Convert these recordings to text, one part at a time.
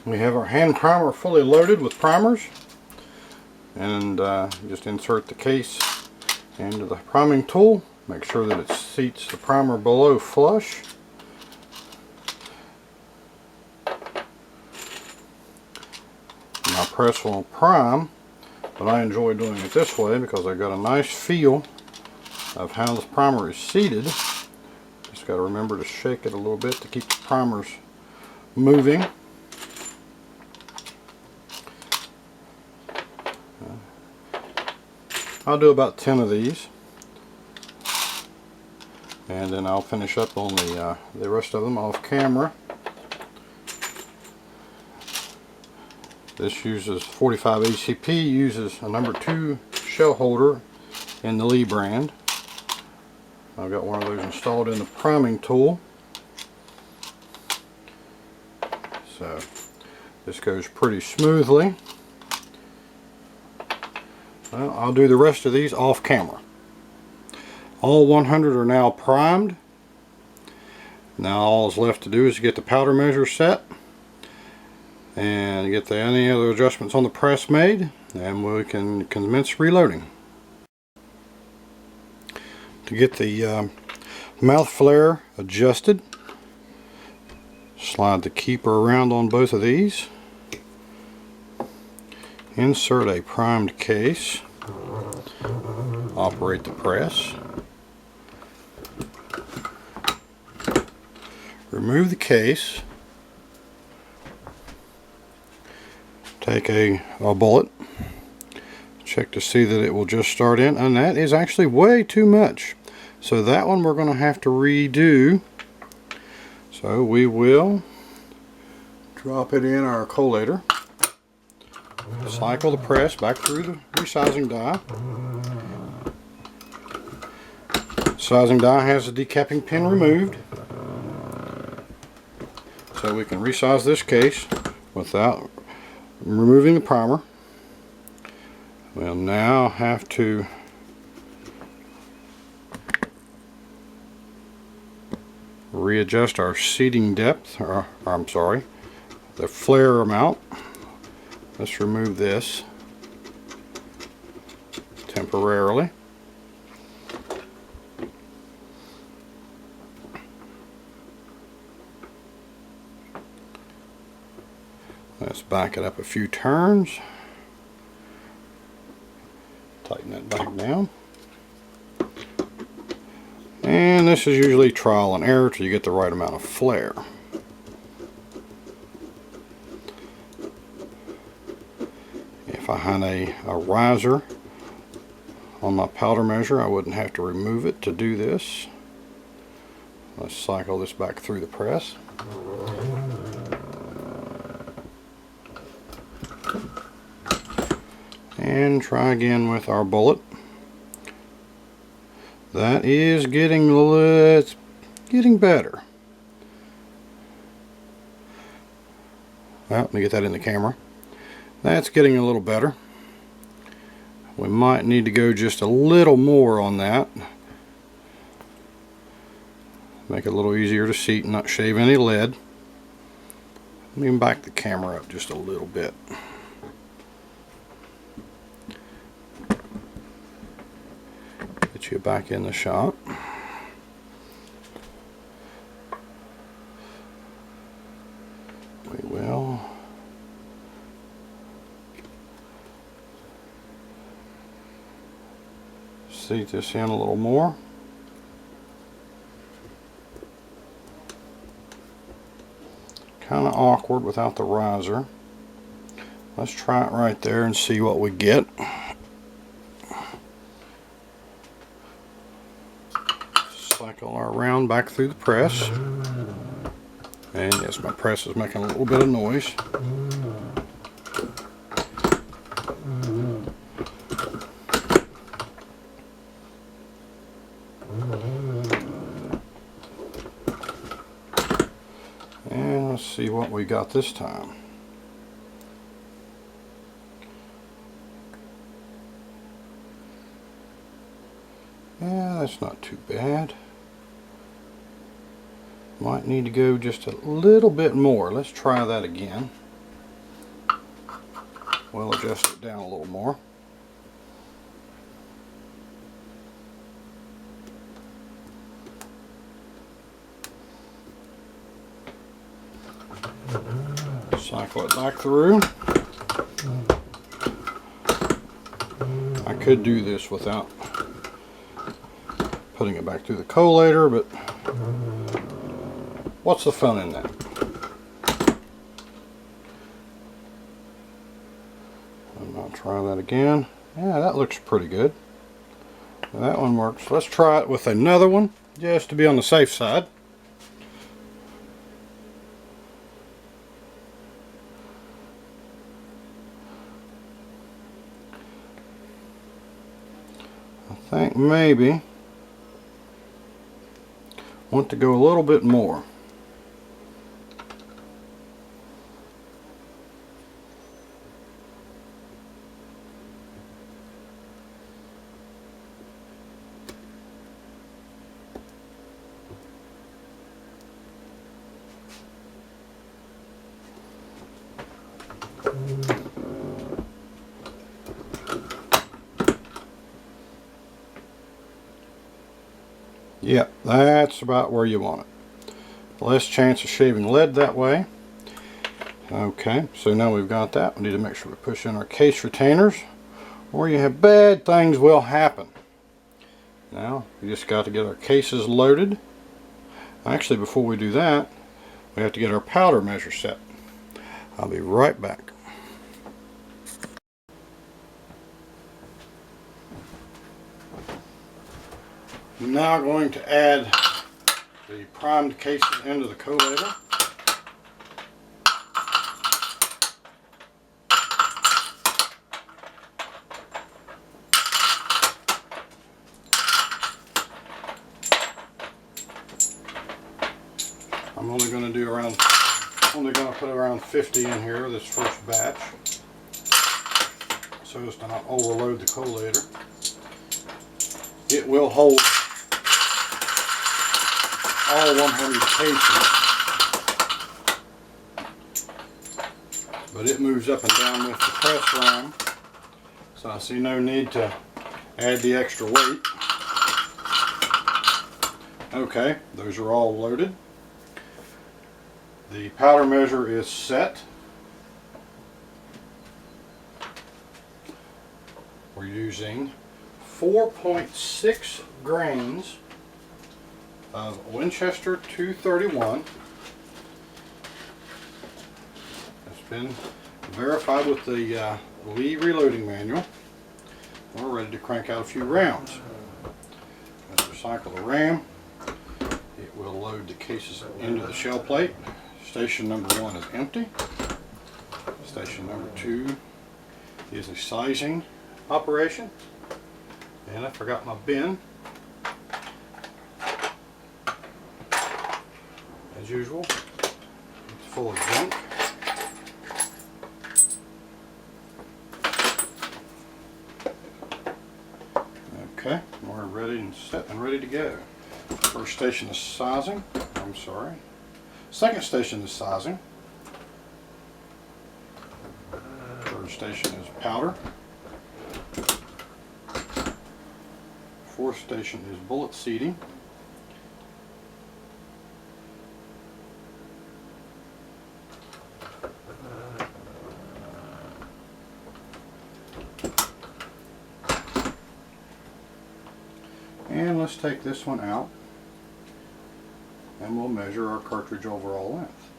We have our hand primer fully loaded with primers, and just insert the case into the priming tool. Make sure that it seats the primer below flush. My press will prime, but I enjoy doing it this way because I got a nice feel of how this primer is seated. Just got to remember to shake it a little bit to keep the primers moving. I'll do about 10 of these, and then I'll finish up on the rest of them off camera. This uses 45 ACP, uses a number 2 shell holder in the Lee brand. I've got one of those installed in the priming tool. So this goes pretty smoothly. Well, I'll do the rest of these off camera. All 100 are now primed. Now all is left to do is get the powder measure set and get any other adjustments on the press made, and we can commence reloading. To get the mouth flare adjusted, slide the keeper around on both of these. Insert a primed case. Operate the press. Remove the case. Take a bullet. Check to see that it will just start in, and that is actually way too much. So that one we're going to have to redo. So we will drop it in our collator. Cycle the press back through the resizing die. Sizing die has the decapping pin removed, so we can resize this case without removing the primer. We'll now have to readjust our seating depth, or I'm sorry, the flare amount. Let's remove this temporarily. Let's back it up a few turns. Tighten that back down. And this is usually trial and error till you get the right amount of flare. If I had a riser on my powder measure, I wouldn't have to remove it to do this. Let's cycle this back through the press. And try again with our bullet. That is getting better. Well, let me get that in the camera. That's getting a little better. We might need to go just a little more on that. Make it a little easier to seat and not shave any lead. Let me back the camera up just a little bit. Get you back in the shot. We will seat this in a little more. Kind of awkward without the riser. Let's try it right there and see what we get. Cycle our round back through the press. And yes, my press is making a little bit of noise. And let's see what we got this time. Yeah, that's not too bad. Might need to go just a little bit more. Let's try that again. we'll adjust it down a little more. Cycle it back through. I could do this without putting it back through the collator, but what's the fun in that? I'll try that again. Yeah, that looks pretty good. That one works. Let's try it with another one, just to be on the safe side. I think maybe want to go a little bit more. Yep, that's about where you want it. Less chance of shaving lead that way. Okay, so now we've got that. We need to make sure we push in our case retainers, or you have bad things will happen. Now, we just got to get our cases loaded. Actually, before we do that, we have to get our powder measure set. I'll be right back. I'm now going to add the primed cases into the collator. I'm only going to put around 50 in here this first batch, so as to not overload the collator. It will hold all 100 cases, but it moves up and down with the press run, so I see no need to add the extra weight. Okay, those are all loaded. The powder measure is set. We're using 4.6 grains of Winchester 231. It's been verified with the Lee reloading manual. We're ready to crank out a few rounds. Let's recycle the ram. It will load the cases into the shell plate. Station number 1 is empty. Station number 2 is a sizing operation. And I forgot my bin. As usual, it's full of junk. Okay, we're ready and set and ready to go. First station is sizing. Second station is sizing. Third station is powder. Fourth station is bullet seating. And let's take this one out, and we'll measure our cartridge overall length.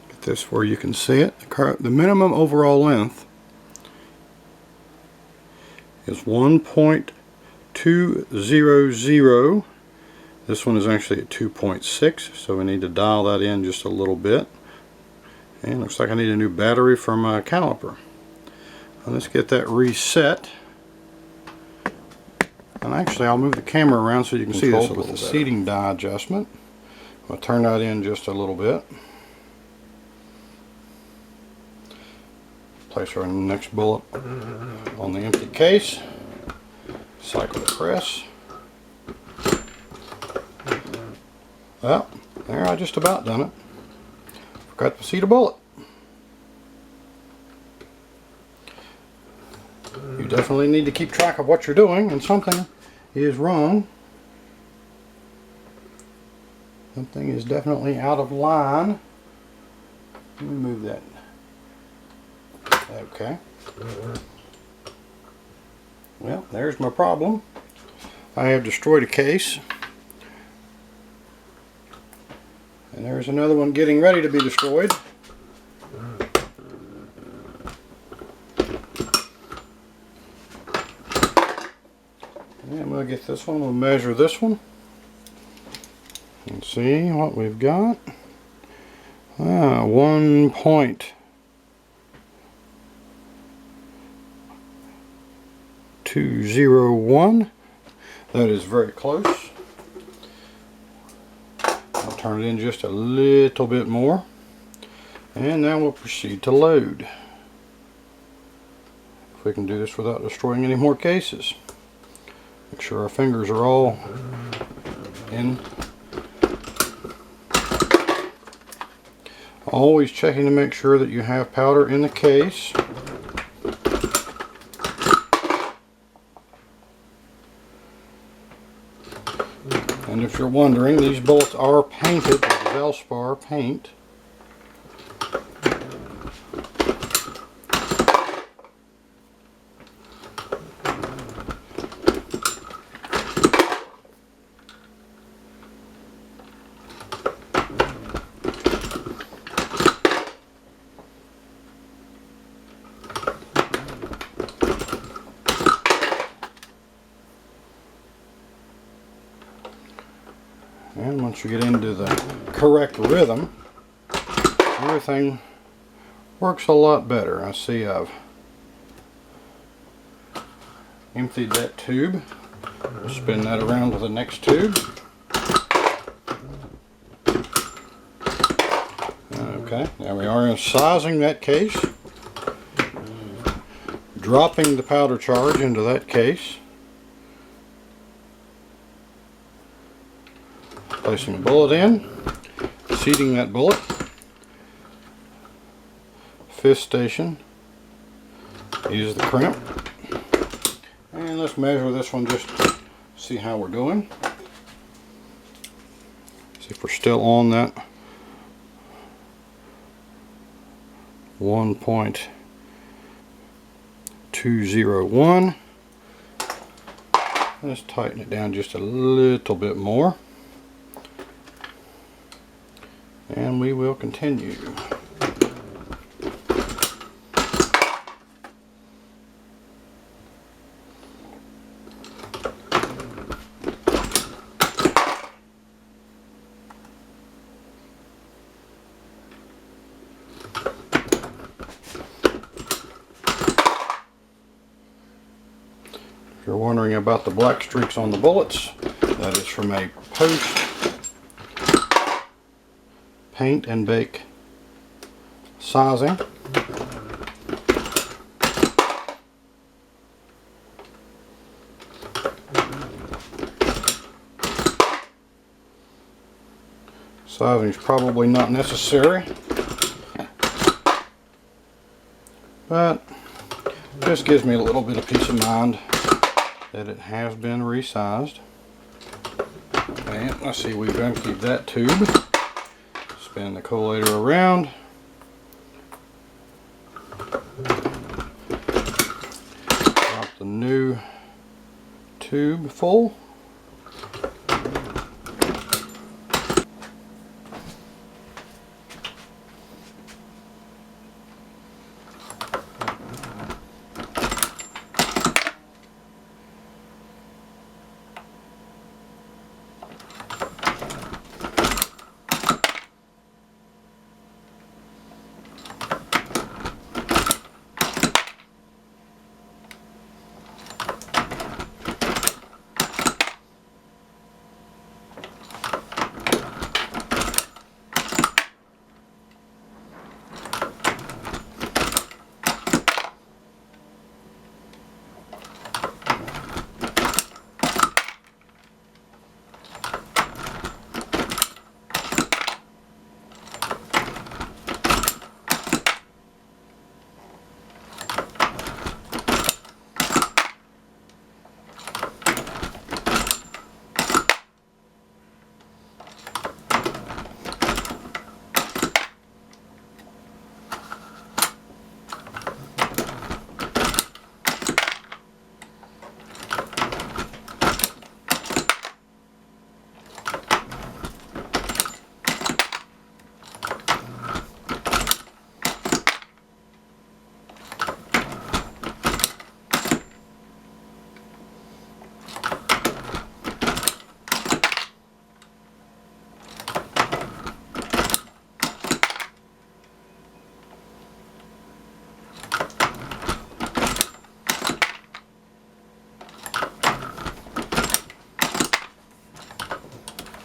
Get this where you can see it. The minimum overall length is 1.200. This one is actually at 2.6, so we need to dial that in just a little bit. And looks like I need a new battery for my caliper. Let's get that reset. And actually I'll move the camera around so you can see this with the seating die adjustment. I'll turn that in just a little bit. Place our next bullet on the empty case. Cycle the press. Well, there, I just about done it. Forgot to seat a bullet. You definitely need to keep track of what you're doing, and something is wrong. Something is definitely out of line. Let me move that. Okay. Well, there's my problem. I have destroyed a case. And there's another one getting ready to be destroyed. And we'll get this one, we'll measure this one. And see what we've got. 1.201. That is very close. I'll turn it in just a little bit more. And now we'll proceed to load. If we can do this without destroying any more cases. Make sure our fingers are all in. Always checking to make sure that you have powder in the case. And if you're wondering, these bullets are painted with Velspar paint. And once you get into the correct rhythm, everything works a lot better. I see I've emptied that tube. We'll spin that around to the next tube. Okay, there we are, sizing that case, dropping the powder charge into that case, placing the bullet in, seating that bullet, fifth station is the crimp, and let's measure this one just to see how we're doing. See if we're still on that 1.201. Let's tighten it down just a little bit more. And we will continue. If you're wondering about the black streaks on the bullets, that is from a post paint and bake sizing. Sizing is probably not necessary, but just gives me a little bit of peace of mind that it has been resized. And let's see, we've emptied that tube. Spin the collator around. Drop the new tube full.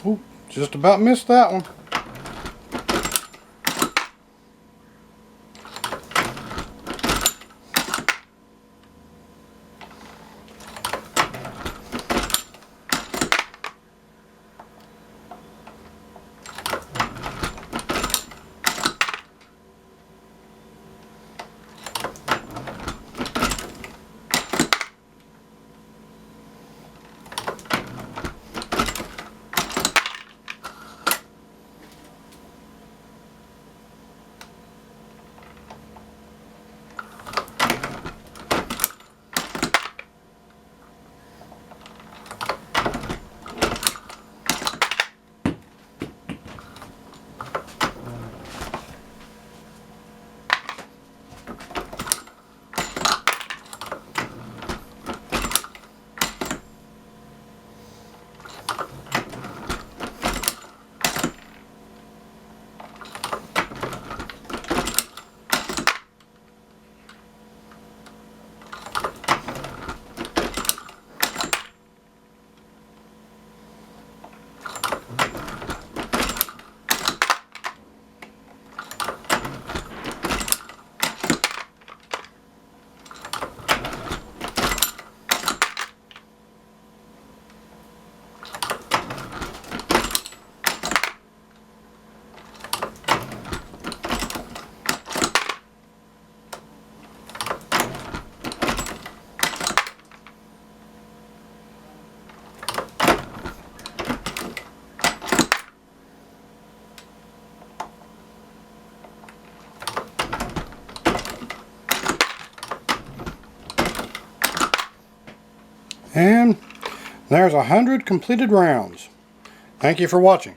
Ooh, just about missed that one. And there's 100 completed rounds. Thank you for watching.